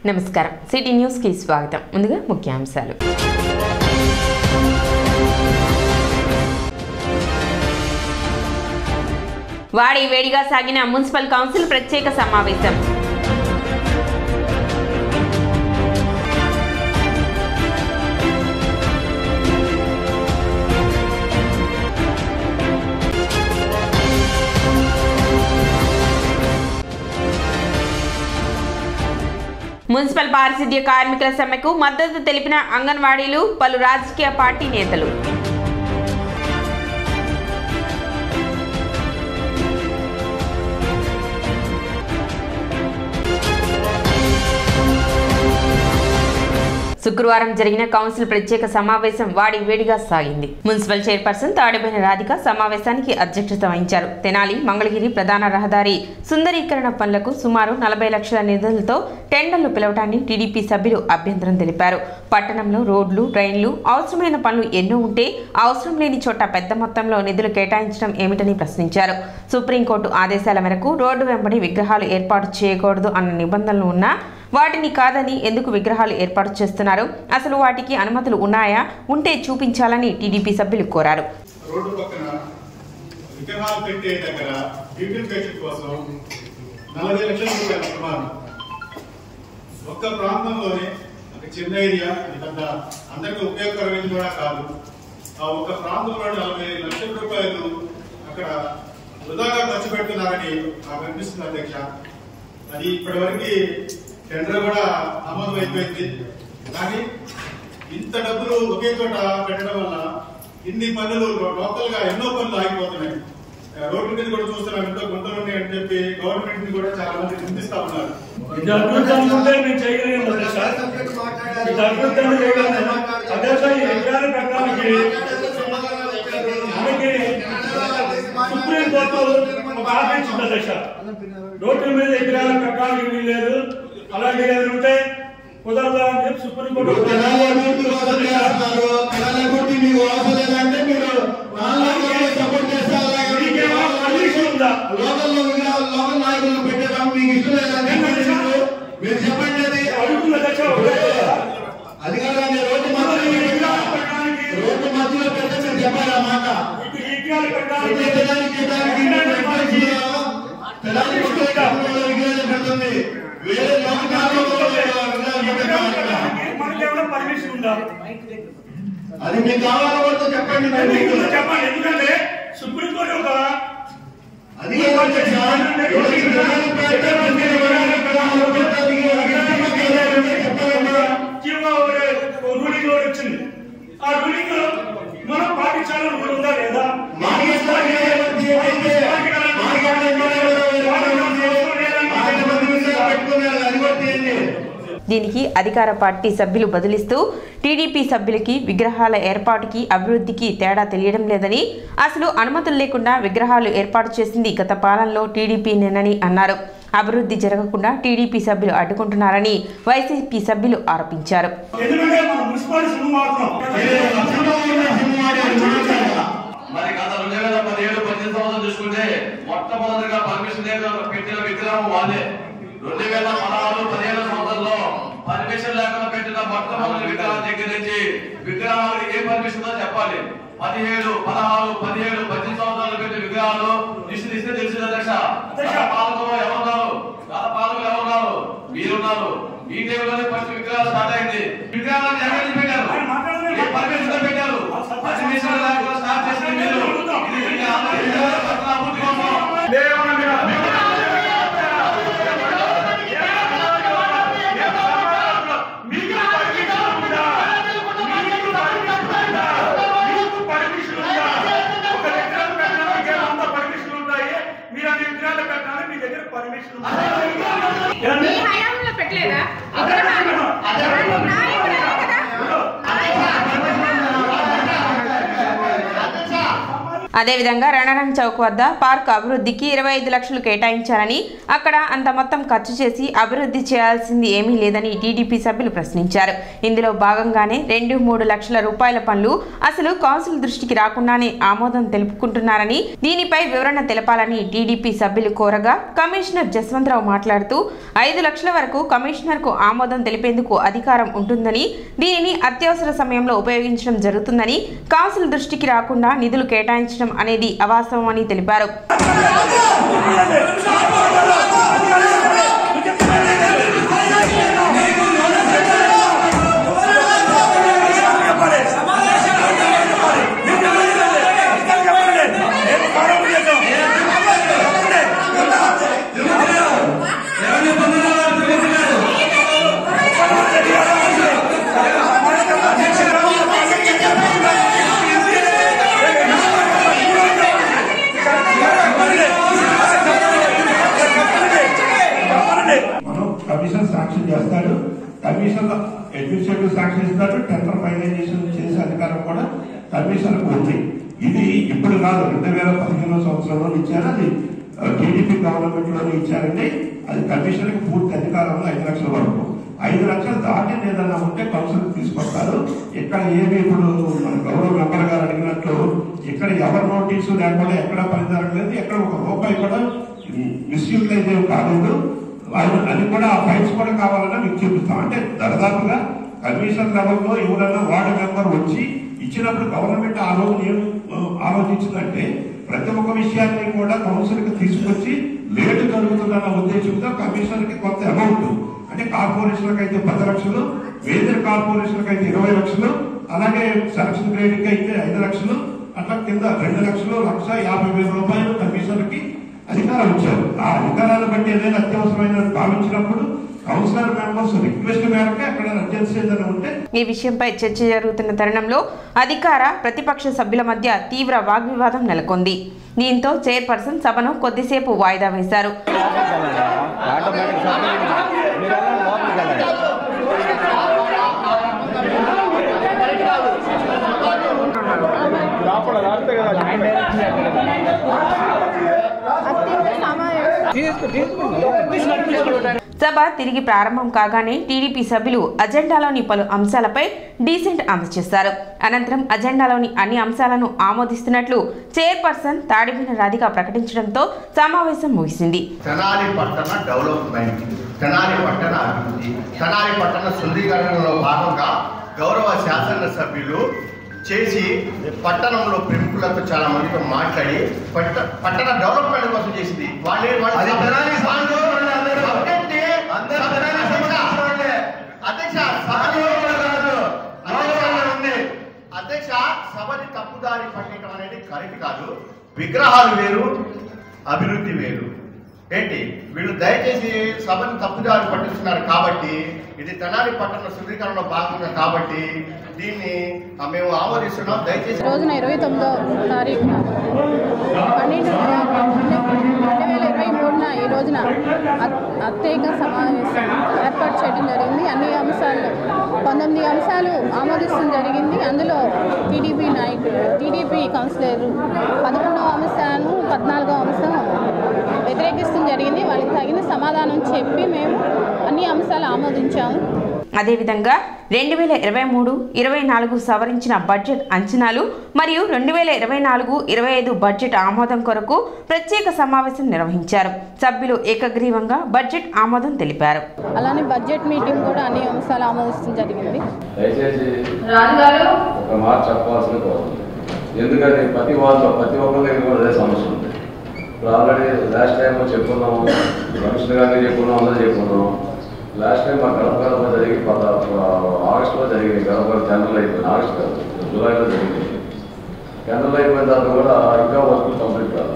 నమస్కారం city news కి స్వాగతం. ముందుగా ముఖ్యాంశాలు. వాడి వేడిగా సాగిన మున్సిపల్ కౌన్సిల్ ప్రత్యేక సమావేశం. మున్సిపల్ పారిశుద్ధ్య కార్మికుల సమ్మెకు మద్దతు తెలిపిన అంగన్వాడీలు, పలు రాజకీయ పార్టీ నేతలు. శుక్రవారం జరిగిన కౌన్సిల్ ప్రత్యేక సమావేశం వాడి వేడిగా సాగింది. మున్సిపల్ చైర్పర్సన్ తాడిబోయిన రాధిక సమావేశానికి అధ్యక్షత వహించారు. తెనాలి మంగళగిరి ప్రధాన రహదారి సుందరీకరణ పనులకు సుమారు 40 లక్షల నిధులతో టెండర్లు పిలవటాన్ని టీడీపీ సభ్యులు అభ్యంతరం తెలిపారు. పట్టణంలో రోడ్లు, డ్రైన్లు, అవసరమైన పనులు ఎన్నో ఉంటే అవసరం లేని చోట పెద్ద మొత్తంలో నిధులు కేటాయించడం ఏమిటని ప్రశ్నించారు. సుప్రీంకోర్టు ఆదేశాల మేరకు రోడ్డు వెంబడి విగ్రహాలు ఏర్పాటు చేయకూడదు అన్న నిబంధనలు ఉన్నా వాటిని కాదని ఎందుకు విగ్రహాలు ఏర్పాటు చేస్తున్నారు? అసలు వాటికి అనుమతులు ఉన్నాయా? ఉంటే చూపించాలని టీడీపీ సభ్యులు కోరారు. రోడ్డు పక్కన విగ్రహాలు పెట్టే దగ్గర బ్యూటిఫికేషన్ కోసం 40 లక్షల రూపాయల ప్రమాణం. ఒక్క ప్రాంతంలోనే ఒక చిన్న ఏరియా, పెద్ద అందరికీ ఉపయోగకరమైనది కూడా కాదు. ఆ ఒక్క ప్రాంతంలో 40 లక్షల రూపాయలు అక్కడ వృధాగా ఖర్చు పెడుతున్నారని నాకు అనిపిస్తుంది అధ్యక్ష. అది ఇప్పటివరకు టెండర్ కూడా ఆమోదం అయిపోయింది. కానీ ఇంత డబ్బులు ఒకే చోట పెట్టడం వల్ల ఇన్ని పనులు లోకల్ గా ఎన్నో పనులు ఆగిపోతున్నాయి. రోడ్ల మీద కూడా చూస్తున్నాం, ఎంతో గుంటలు ఉన్నాయి అని చెప్పి గవర్నమెంట్ ని కూడా చాలా మంది నిందిస్తా ఉన్నారు. రోడ్ల మీద విగ్రహాలు పెట్టడానికి వీల్లేదు, అలాంటి ఉంటే కుదరదా అని చెప్పి సుప్రీంకోర్టు అది కాదండి. రోడ్డు మధ్యలో పెట్టని చెప్పాలి అన్నమాట. పెడుతుంది వేరే పర్మిషన్ ఉందా? అది మీకు కావాలంటే చెప్పండి, చెప్పండి. ఎందుకంటే సుప్రీంకోర్టు ఒక అది రూలింగ్ వచ్చింది. ఆ రూలింగ్ మనం పాటించాలని కూడా ఉందా లేదా? దీనికి అధికార పార్టీ సభ్యులు బదులిస్తూ టీడీపీ సభ్యులకి విగ్రహాల ఏర్పాటుకి, అభివృద్ధికి తేడా తెలియడం లేదని, అసలు అనుమతులు లేకుండా విగ్రహాలు ఏర్పాటు చేసింది గత పాలనలో టీడీపీనేనని అన్నారు. అభివృద్ధి జరగకుండా టీడీపీ సభ్యులు అడ్డుకుంటున్నారని వైసీపీ సభ్యులు ఆరోపించారు. మరి గత 2017-18 చూసుకుంటే మొట్టమొదటిగా పర్మిషన్ పెట్టిన విగ్రహం వాళ్ళే. 2016-17 సంవత్సరంలో పర్మిషన్ లేకుండా పెట్టిన మొట్టమొదటి విగ్రహం దగ్గర నుంచి విగ్రహాలకు ఏ పర్మిషన్ ఉందో చెప్పాలి. 17, 16, 17, 18 సంవత్సరాలు పెట్టిన విగ్రహాలు ఇస్తే తెలిసింది అధ్యక్ష. గత పాలకులు ఎవరున్నారు? మీరున్నారు. ఈ టైంలోనే ఫస్ట్ విగ్రహాలు స్టార్ట్ అయింది. విగ్రహాలను ఎక్కడ పెట్టారు? ఏ పర్మిషన్ పెట్టారు? పర్మిషన్ లేకుండా స్టార్ట్ చేసిన మీరు పెట్టలేదా? అదేవిధంగా రణరంగ్ చౌక్ వద్ద పార్క్ అభివృద్ధికి 25 లక్షలు కేటాయించారని, అక్కడ అంత మొత్తం ఖర్చు చేసి అభివృద్ధి చేయాల్సింది ఏమీ లేదని టీడీపీ సభ్యులు ప్రశ్నించారు. ఇందులో భాగంగానే 2-3 లక్షల రూపాయల పనులు అసలు కౌన్సిల్ దృష్టికి రాకుండానే ఆమోదం తెలుపుకుంటున్నారని, దీనిపై వివరణ తెలపాలని టీడీపీ సభ్యులు కోరగా కమిషనర్ జస్వంతరావు మాట్లాడుతూ 5 లక్షల వరకు కమిషనర్కు ఆమోదం తెలిపేందుకు అధికారం ఉంటుందని, దీనిని అత్యవసర సమయంలో ఉపయోగించడం జరుగుతుందని, కౌన్సిల్ దృష్టికి రాకుండా నిధులు కేటాయించడం అనేది అవాస్తవమని తెలిపారు. కమిషన్ శాంక్షన్ చేస్తాడు, కమిషన్ అడ్మినిస్ట్రేటివ్ శాంక్షన్ ఇస్తాడు, టెండర్ ఫైనలైజేషన్ చేసే అధికారం కూడా కమిషన్ ఉంది. ఇది ఇప్పుడు కాదు, 2015 సంవత్సరంలో ఇచ్చారు, అది టీడీపీ గవర్నమెంట్ లోనే ఇచ్చారండి. అది కమిషన్ కి పూర్తి అధికారంలో 5 లక్షల వరకు. 5 లక్షలు దాటి ఏదన్నా ఉంటే కౌన్సిల్ తీసుకొస్తారు. ఇక్కడ ఏమి ఇప్పుడు మన గౌరవ మెంబర్ గారు అడిగినట్లు ఇక్కడ ఎవరి నోటీసు లేకుండా ఎక్కడ పని జరగలేదు, ఎక్కడ ఒక రూపాయి కూడా మిస్యూటిలైజ్ కాలేదు. అది కూడా ఆ ఫైల్స్ కూడా కావాలన్నా మీకు చూపిస్తాం. అంటే దాదాపుగా కమిషన్ లెవెల్లో ఎవరైనా వార్డు మెంబర్ వచ్చి ఇచ్చినప్పుడు గవర్నమెంట్ ఆ రోజు ఏం ఆలోచించిందంటే ప్రతి ఒక్క విషయాన్ని కూడా కౌన్సిల్ కి తీసుకొచ్చి లేటు జరుగుతుందన్న ఉద్దేశంతో కమిషన్ కి కొంత అమౌంట్, అంటే కార్పొరేషన్లకు అయితే 10 లక్షలు, మేజర్ కార్పొరేషన్లకు అయితే 20 లక్షలు, అలాగే సెలక్షన్ గ్రేడ్ కి అయితే 5 లక్షలు, అట్లా కింద 2 లక్షలు, 1,50,000 రూపాయలు కమిషన్ కి అధికారం ఇచ్చారు. ఆ అధికారాన్ని బట్టి ఏదైనా అత్యవసరమైన భావించినప్పుడు కౌన్సిలర్ మెంబర్స్ రిక్వెస్ట్ మేరకు అక్కడ అర్జెన్సీ ఏదైనా ఉంటే. ఈ విషయంపై చర్చ జరుగుతున్న తరుణంలో అధికార ప్రతిపక్ష సభ్యుల మధ్య తీవ్ర వాగ్వివాదం నెలకొంది. దీంతో చైర్పర్సన్ సభను కొద్దిసేపు వాయిదా వేశారు. సభ తిరిగి ప్రారంభం కాగానే టీడీపీ సభ్యులు అజెండాలోని పలు అంశాలపై డీసెంట్ అందజేశారు. అనంతరం అజెండాలోని అన్ని అంశాలను ఆమోదిస్తున్నట్లు చైర్పర్సన్ తాడిబోయిన రాధిక ప్రకటించడంతో సమావేశం ముగిసింది. తెనాలి పట్టణ డెవలప్మెంట్, తెనాలి పట్టణ అభివృద్ధి, తెనాలి పట్టణ శుద్ధీకరణలో భాగంగా గౌరవ శాసనసభ్యులు చేసి పట్టణంలో ప్రముఖులతో చాలా మందితో మాట్లాడి పట్టణ డెవలప్మెంట్ కోసం చేసింది. అధ్యక్ష, సభని తప్పుదారి పట్టడం అనేది కరెక్ట్ కాదు. విగ్రహాలు వేరు, అభివృద్ధి వేరు. ఏంటి వీళ్ళు దయచేసి సభని తప్పుదారి పట్టిస్తున్నారు. కాబట్టి ఇది తెనాలి పట్టణ శుద్ధీకరణలో భాగంగా కాబట్టి దీన్ని మేము ఆమోదిస్తున్నాం. దయచేసి రోజున 29వ తారీఖున 12/2023 ఈ రోజున ప్రత్యేక సమావేశం ఏర్పాటు చేయడం జరిగింది. అన్ని అంశాలు 19 అంశాలు ఆమోదించడం జరిగింది. అందులో టీడీపీ కౌన్సిలర్ 11వ అంశాన్ని 14వ అంశం వ్యతిరేకిస్తడం జరిగింది. వాళ్ళకి తగిన సమాధానం చెప్పి మేము అన్ని అంశాలు ఆమోదించాము. అదేవిధంగా 2023-24 సవరించిన బడ్జెట్ అంచనాలు మరియు 2024-25 బడ్జెట్ ఆమోదం కొరకు ప్రత్యేక సమావేశం నిర్వహించారు. సభ్యులు ఏకగ్రీవంగా బడ్జెట్ ఆమోదం తెలిపారు. అలానే బడ్జెట్ మీటింగ్ కూడా అన్ని అంశాలు ఆమోదించడం జరిగింది. దయచేసి ఒక మాట చెప్పాల్సిన కోరుతుంది. ఎందుకంటే ప్రతి ఒక్కరి దగ్గర కూడా అదే సమస్య ఉంది. ఇప్పుడు ఆల్రెడీ లాస్ట్ టైం చెప్పుకున్నాము, కమిషనర్ గారిని చెప్పుకున్నాం, అందరూ చెప్పుకున్నాం. లాస్ట్ టైం మా గడప జరిగి ఆగస్టులో జరిగింది. గడప టెండర్లు అయిపోయింది. ఆగస్టు కాదు, జూలైలో జరిగింది. టెండర్లు అయిపోయిన తర్వాత కూడా ఇంకా వర్క్ కంప్లీట్ కాదు.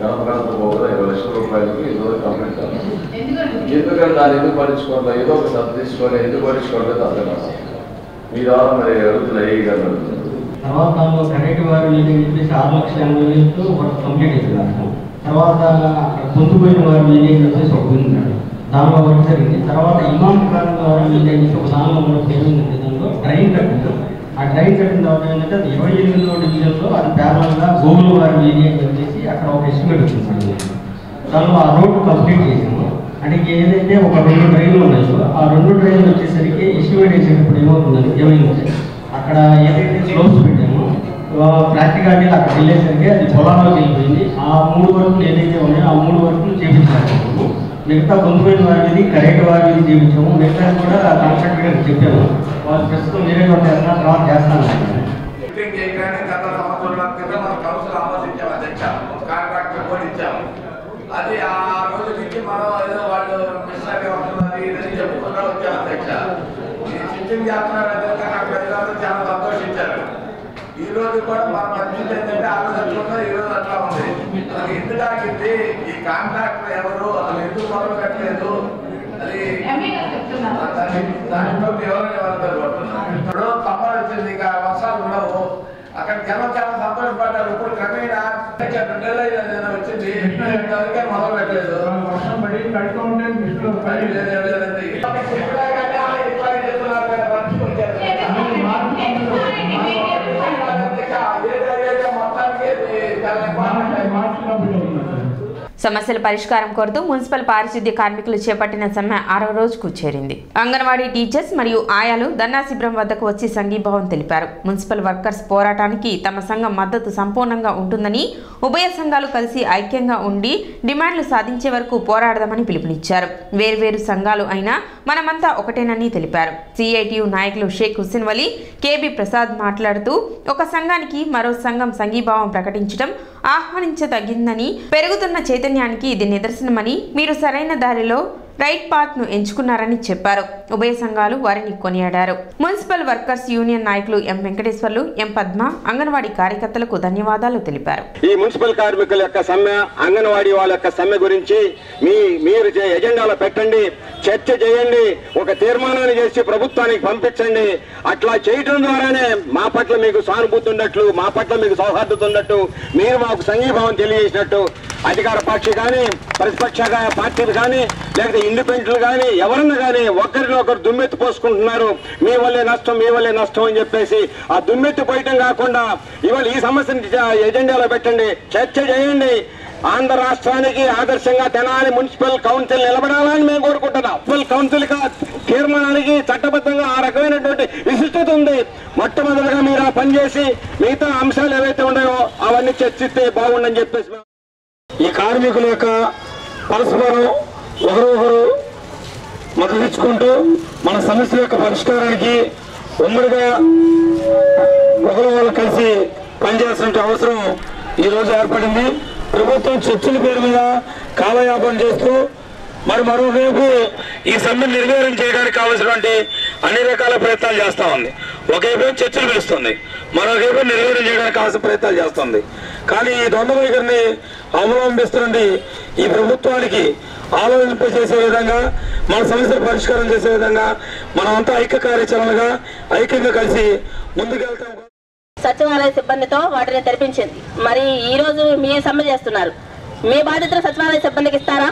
గడప పోకుండా 20 లక్షల రూపాయలకి ఇంతవరకు కంప్లీట్ కాదు. ఎందుకంటే దాన్ని ఎందుకు పట్టించుకోవట్లేదు, ఏదో ఒక సర్ది తీసుకొని ఎందుకు పట్టించుకోవట్లేదు అర్థం కాదు. మీ ద్వారా మరి అడుగుతున్నాయి గారు. తర్వాత దానిలో కరెక్ట్ వారు చెప్పేసి 6,80,000 కంప్లీట్ అవుతున్నారు. తర్వాత అక్కడ పొందుపోయిన వారు మీడియం చెప్పేసి ఒక ఉన్నాడు, దానిలో వర్క్ జరిగింది. తర్వాత ఇమాం ఖాన్ వారు మీడియం చేసి ఒక దానిలో కూడా పేరు ఉంది. దానిలో డ్రైన్ కట్టింది. ఆ డ్రైన్ కట్టిన తర్వాత ఏంటంటే అది 28వ డివిజన్లో అది ప్యారల్గా గోగుల వారి వీధి అని చెప్పేసి అక్కడ ఒక ఎస్టిమేట్ వచ్చింది. దానిలో ఆ రోడ్డు కంప్లీట్ చేసాము. అంటే ఏదైతే ఒక 2 డ్రైన్లు ఉన్నాయో ఆ 2 డ్రైన్లు వచ్చేసరికి ఎస్టిమేట్ వేసేటప్పుడు ఏమైందంటే అక్కడ ఏదైతే స్లోప్స్ పెట్టామో ప్రాక్టికాలిటీ అక్కడ వెళ్ళేసరికి అది పొలాల్లోకి వెళ్ళిపోయింది. ఆ 3 వర్కులు ఏదైతే ఉన్నాయో ఆ 3 వర్కులు చేయించాము. మిగతా కొంతమంది వారిది కరెక్ట్ వారిది చేయించాము. మిగతా కూడా కాంట్రాక్ట్ గారికి చెప్పాము. వాళ్ళు ప్రస్తుతం వేరే తర్వాత చేస్తాను. అది ఆ రోజు నుంచి మనం ఏదో వాళ్ళు మిస్సాగా ఉంటున్నది ఇదని చెప్పుకుంటూ వచ్చాం అధ్యక్ష. ఈ సిట్టింగ్ చేస్తున్నారు చాలా సంతోషించారు. ఈ రోజు కూడా మన పరిస్థితి ఏంటంటే ఆ రోజు అట్లా ఉన్నది, ఈ రోజు అట్లా ఉంది. అది ఎందుకు ఆగింది, ఈ కాంట్రాక్టర్ ఎవరు, అసలు ఎందుకు మొదలు పెట్టలేదు, అది దాంట్లో ఎవరైనా పడుతున్నారు. ఇప్పుడు సమ్మర్ వచ్చింది, ఇంకా వర్షాలు ఉండవు. అక్కడ జనం చాలా సంతోషపడ్డారు. ఇప్పుడు క్రమేణా 2 నెలలు వచ్చింది, మొదలు పెట్టలేదు. వర్షం పడి కడుతూ ఉంటే సమస్యల పరిష్కారం కోరుతూ మున్సిపల్ పారిశుద్ధ్య కార్మికులు చేపట్టిన సమ్మె 6వ రోజుకు చేరింది. అంగన్వాడీ టీచర్స్ మరియు ఆయాలు ధర్నా శిబిరం వద్దకు వచ్చి సంఘీభావం తెలిపారు. మున్సిపల్ వర్కర్స్ పోరాటానికి తమ సంఘం మద్దతు సంపూర్ణంగా ఉంటుందని, ఉభయ సంఘాలు కలిసి ఐక్యంగా ఉండి డిమాండ్లు సాధించే వరకు పోరాడదామని పిలుపునిచ్చారు. వేర్వేరు సంఘాలు అయినా మనమంతా ఒకటేనని తెలిపారు. సిఐటియు నాయకులు షేక్ హుస్సేన్ వలీ, కేబీ ప్రసాద్ మాట్లాడుతూ ఒక సంఘానికి మరో సంఘం సంఘీభావం ప్రకటించడం ఆహ్వానించదగిందని, పెరుగుతున్న చైతన్యానికి ఇది నిదర్శనమని, మీరు సరైన దారిలో రైట్ పాత్ ను ఎంచుకున్నారని చెప్పారు. ఉభయ సంఘాలు వారిని కొనియాడారు. మున్సిపల్ వర్కర్స్ యూనియన్ నాయకులు ఎం వెంకటేశ్వర్లు, ఎం పద్మ అంగన్వాడీ కార్యకర్తలకు ధన్యవాదాలు తెలిపారు. ఈ మున్సిపల్ కార్మికుల యొక్క సమ్మె, అంగన్వాడీ వాళ్ళ యొక్క సమ్మె గురించి మీరు ఎజెండాలో పెట్టండి, చర్చ చేయండి, ఒక తీర్మానాన్ని చేసి ప్రభుత్వానికి పంపించండి. అట్లా చేయడం ద్వారానే మా పట్ల మీకు సానుభూతి ఉన్నట్లు, మా పట్ల మీకు సౌహార్దత ఉన్నట్టు, మీరు మాకు సంఘీభావం తెలియజేసినట్టు అధికార పక్షి కానీ, ప్రతిపక్ష పార్టీలు కానీ, లేకపోతే ఇండిపెండెంట్లు కానీ, ఎవరన్నా కానీ ఒకరినొకరు దుమ్మెత్తి పోసుకుంటున్నారు. మీ వల్లే నష్టం, మీ వల్లే నష్టం అని చెప్పేసి ఆ దుమ్మెత్తి పోయటం కాకుండా ఇవాళ ఈ సమస్యని ఎజెండాలో పెట్టండి, చర్చ చేయండి. ఆంధ్ర రాష్ట్రానికి ఆదర్శంగా తెనాలి మున్సిపల్ కౌన్సిల్ నిలబడాలని మేము కోరుకుంటున్నాం. మున్సిపల్ కౌన్సిల్ తీర్మానానికి చట్టబద్ధంగా ఆ రకమైనటువంటి విశిష్టత ఉంది. మొట్టమొదటిగా మీరు ఆ పనిచేసి మిగతా అంశాలు ఏవైతే ఉన్నాయో అవన్నీ చర్చిస్తే బాగుండని చెప్పేసి ఈ కార్మికుల యొక్క పరస్పరం ఒకరొకరు మద్దతిచ్చుకుంటూ మన సమస్య యొక్క పరిష్కారానికి ఉమ్మడిగా ఒకరు కలిసి పనిచేయాల్సిన అవసరం ఈరోజు ఏర్పడింది. ప్రభుత్వం చర్చల పేరు మీద కాలయాపన చేస్తూ మరోవైపు ఈ సమ్మెను నిర్వీర్యం చేయడానికి కావాల్సినటువంటి అన్ని రకాల ప్రయత్నాలు చేస్తూ ఉంది. ఒకవైపు చర్చలు పిలుస్తుంది, మరొకవైపు నిర్వీర్యం చేయడానికి కావాల్సిన ప్రయత్నాలు చేస్తుంది. కానీ ఈ ద్వంద్వ వైఖరిని అవలంబిస్తున్నది ఈ ప్రభుత్వానికి ఆలోచింపజేసే విధంగా, మన సమస్యలు పరిష్కారం చేసే విధంగా మనమంతా ఐక్య కార్యాచరణగా ఐక్యంగా కలిసి ముందుకెళ్తాం. సచివాలయ సిబ్బందితో వాటిని తెరిపించింది. మరి ఈ రోజు మీరు సమ్మె చేస్తున్నారు, మీ బాధ్యతలు సచివాలయ సిబ్బందికి ఇస్తారా?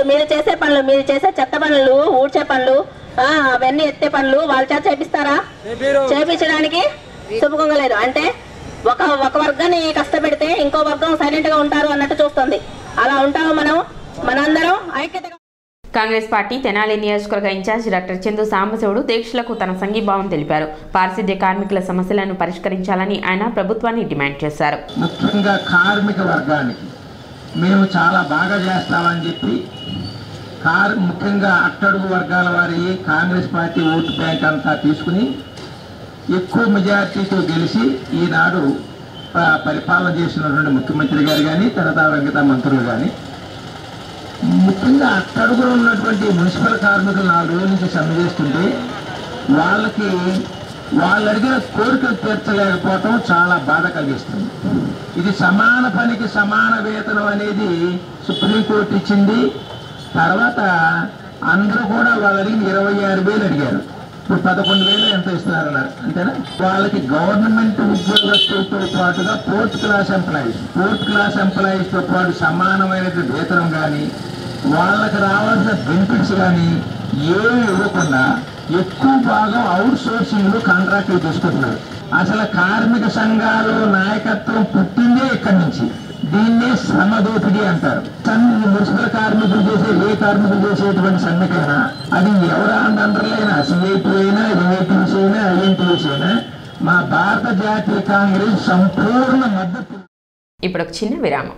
మీరు చేసే పనులు, మీరు చేసే చెత్త పనులు, ఊడ్చే పనులు, అవన్నీ ఎత్తే పనులు వాళ్ళ చేత చేపిస్తారా? చేపించడానికి సుముఖంగా లేదు. అంటే ఒక వర్గాన్ని కష్టపెడితే ఇంకో వర్గం సైలెంట్ గా ఉంటారు అన్నట్టు చూస్తుంది. అలా ఉంటాము మనందరం ఐక్యతగా. కాంగ్రెస్ పార్టీ తెనాలి నియోజకవర్గ ఇన్ఛార్జ్ డాక్టర్ చందు సాంబశివుడు దీక్షలకు తన సంఘీభావం తెలిపారు. పారిశుద్ధ్య కార్మికుల సమస్యలను పరిష్కరించాలని ఆయన ప్రభుత్వాన్ని డిమాండ్ చేశారు. ముఖ్యంగా కార్మిక వర్గానికి మేము చాలా బాగా చేస్తామని చెప్పి ముఖ్యంగా అట్టడుగు వర్గాల వారి కాంగ్రెస్ పార్టీ ఓటు బ్యాంక్ అంతా తీసుకుని ఎక్కువ మెజార్టీతో గెలిచి ఈనాడు పరిపాలన చేసినటువంటి ముఖ్యమంత్రి గారు కానీ, తర్వాత మిగతా మంత్రులు కానీ, ముఖ్యంగా అట్టడుగులో ఉన్నటువంటి మున్సిపల్ కార్మికులు 4 రోజుల నుంచి సమ్మె చేస్తుంటే వాళ్ళు అడిగిన కోరికలు తీర్చలేకపోవటం చాలా బాధ కలిగిస్తుంది. ఇది సమాన పనికి సమాన వేతనం అనేది సుప్రీంకోర్టు ఇచ్చింది. తర్వాత అందరూ కూడా వాళ్ళు అడిగిన 26,000 అడిగారు, ఇప్పుడు 11,000 ఎంత ఇస్తున్నారన్నారు. అంతేనా? వాళ్ళకి గవర్నమెంట్ ఉద్యోగస్తులతో పాటుగా ఫోర్త్ క్లాస్ ఎంప్లాయీస్తో పాటు సమానమైనటువంటి వేతనం కానీ, వాళ్ళకి రావాల్సిన బెనిఫిట్స్ కానీ ఏమి ఇవ్వకుండా ఎక్కువ భాగం అవుట్ సోర్సింగ్ కాంట్రాక్టులు తీసుకుంటున్నారు. అసలు కార్మిక సంఘాలు నాయకత్వం పుట్టిందే ఇక్కడి నుంచి. దీన్నే శ్రమ దోపిడీ అంటారు. మున్సిపల్ కార్మికులు చేసే ఏ కార్మికులు చేసేటువంటి సమ్మెకైనా అది ఎవరు అండర్లైనా సిఐటి అయినా ఏఐటీసీ అయినా ఐఎన్టీసీ అయినా మా భారత జాతీయ కాంగ్రెస్ సంపూర్ణ మద్దతు. ఇప్పుడు ఒక చిన్న విరామం.